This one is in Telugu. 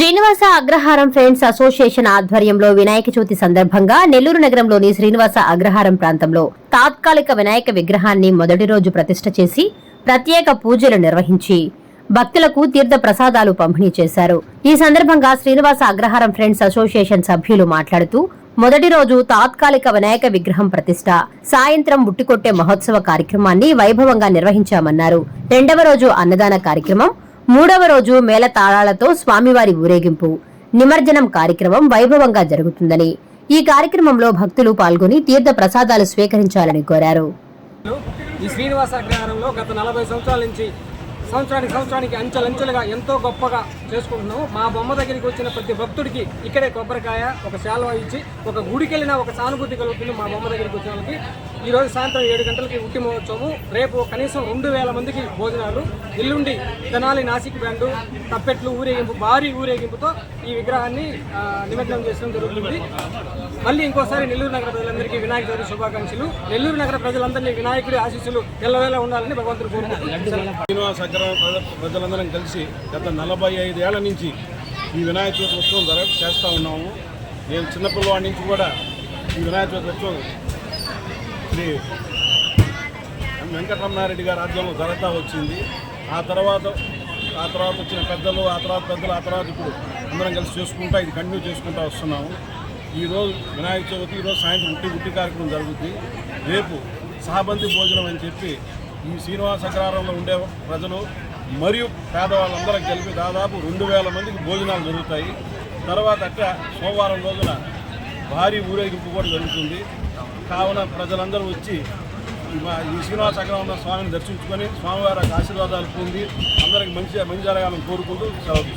శ్రీనివాస అగ్రహారం ఫ్రెండ్స్ అసోసియేషన్ ఆధ్వర్యంలో వినాయక చవితి సందర్భంగా నెల్లూరు నగరంలోని శ్రీనివాస అగ్రహారం ప్రాంతంలో తాత్కాలిక వినాయక విగ్రహాన్ని మొదటి రోజు ప్రతిష్ఠ చేసి ప్రత్యేక పూజలు నిర్వహించి భక్తులకు తీర్థ ప్రసాదాలు పంపిణీ చేశారు. ఈ సందర్భంగా శ్రీనివాస అగ్రహారం ఫ్రెండ్స్ అసోసియేషన్ సభ్యులు మాట్లాడుతూ మొదటి రోజు తాత్కాలిక వినాయక విగ్రహం ప్రతిష్ఠ, సాయంత్రం బుట్టికొట్టే మహోత్సవ కార్యక్రమాన్ని వైభవంగా నిర్వహించామన్నారు. రెండవ రోజు అన్నదాన కార్యక్రమం, మూడవ రోజు మేళ తాళాలతో స్వామివారి ఊరేగింపు, నిమజ్జనం కార్యక్రమం వైభవంగా జరుగుతుందని, ఈ కార్యక్రమంలో భక్తులు పాల్గొని తీర్థ ప్రసాదాలు స్వీకరించాలని కోరారు. ఈ శ్రీనివాస అగ్రహారంలో గత 40 సంవత్సరాల నుంచి సంవత్సరానికి అంచెలంచెలుగా ఎంతో గొప్పగా చేసుకుంటున్నాము. మా బొమ్మ దగ్గరికి వచ్చిన ప్రతి భక్తుడికి ఇక్కడే కొబ్బరికాయ, ఒక శాలువా ఇచ్చి ఒక గుడికి వెళ్ళినా ఒక సానుభూతి కలుగుతుంది. మా బొమ్మ దగ్గరికి వచ్చిన వాళ్ళకి ఈరోజు సాయంత్రం 7 గంటలకి ఉట్టి మహోత్సవము, రేపు కనీసం 2000 మందికి భోజనాలు, ఎల్లుండి తెనాలి నాసిక్ బ్యాండు, తప్పెట్లు ఊరేగింపు, భారీ ఊరేగింపుతో ఈ విగ్రహాన్ని నిమజ్జనం చేయడం జరుగుతుంది. మళ్ళీ ఇంకోసారి నెల్లూరు నగర ప్రజలందరికీ వినాయక చవితి శుభాకాంక్షలు. నెల్లూరు నగర ప్రజలందరినీ వినాయకుడి ఆశీస్సులు ఎల్లవేళ ఉండాలని భగవంతుడు కోరుకుంటున్నారు. ప్రజలందరం కలిసి గత 45 ఏళ్ల నుంచి ఈ వినాయక చవితి ఉత్సవం చేస్తూ ఉన్నాము. నేను చిన్నపిల్లవాడి నుంచి కూడా ఈ వినాయక చవితి ఉత్సవం శ్రీ వెంకటరమణారెడ్డి గారి రాజ్యంలో జరుగుతూ వచ్చింది. ఆ తర్వాత వచ్చిన పెద్దలు, ఆ తర్వాత ఇప్పుడు అందరం కలిసి చేసుకుంటా ఇది కంటిన్యూ చేసుకుంటూ వస్తున్నాము. ఈరోజు వినాయక చవితి, ఈరోజు సాయంత్రం గుట్టి కార్యక్రమం జరుగుతుంది. రేపు సహబంతి భోజనం అని చెప్పి ఈ శ్రీనివాస అగ్రహారంలో ఉండే ప్రజలు మరియు పేదవాళ్ళందరూ కలిపి దాదాపు 2000 మందికి భోజనాలు జరుగుతాయి. తర్వాత సోమవారం రోజున భారీ ఊరేగింపు కూడా జరుగుతుంది. కావున ప్రజలందరూ వచ్చి ఈ శ్రీనివాస అగ్రహారం స్వామిని దర్శించుకొని స్వామివారి ఆశీర్వాదాలు పొంది అందరికి మంచి జరగాలని కోరుకుంటూ సెలవు.